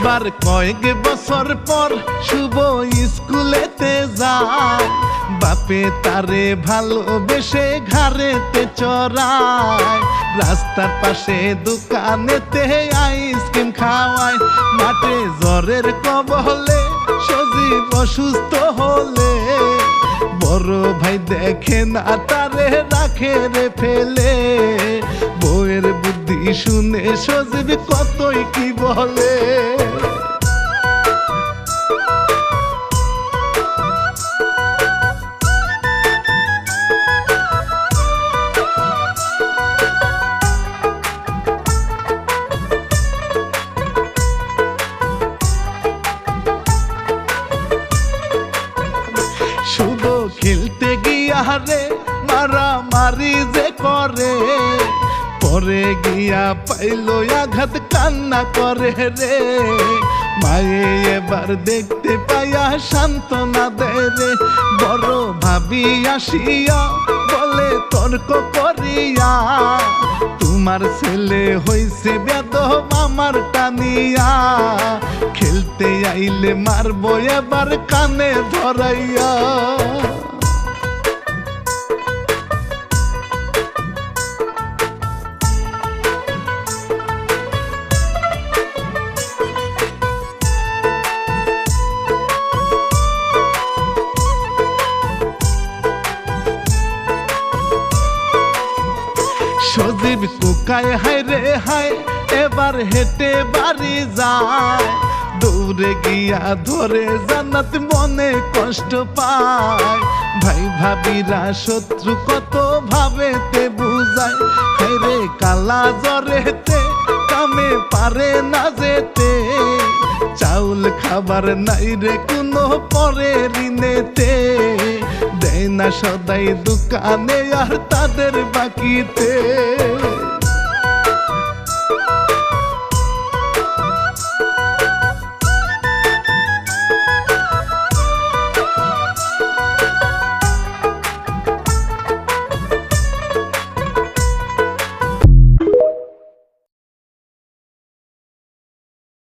এবার কয়েক বছর পর শুভ স্কুলেতে যায়, বাপে তারে ভালোবেসে ঘাড়েতে চড়ায়, রাস্তার পাশে দোকানেতে আইসক্রিম খাওয়ায়, মাঠে জ্বরের কবলে সজীব অসুস্থ হলে বড় ভাই দেখে না তারে রাখে রে ফেলে। বউয়ের বুদ্ধি শুনে সজীব কতই কি বলে। শুধু খেলতে গিয়া রে মারামারি যে করে, পরে গিয়া পাইল আঘাত কান্না করে রে। মায়ে এবার দেখতে পাইয়া সান্ত্বনা দেয় রে, বড় ভাবি আসিয়া বলে তর্ক করিয়া, তোমার ছেলে হইছে বেদব আমার টানিয়া, খেলতে আইলে মারবো এবার কানে ধরাইয়া। সজীব কুকায় হায় রে হায়, এবার হেঁটে বাড়ি যায়, দৌড়ে গিয়া ধরে জান্নাত মনে কষ্ট পায়। ভাই ভাবিরা শত্রু কত ভাবেতে বুঝায়, হায় রে কালা জ্বরেতে কামে পারে না যেতে, চাউল খাবার নাই রে কোনো পরে ঋণেতে, দেয় না সদাই দোকানে আর তাদের বাকিতে।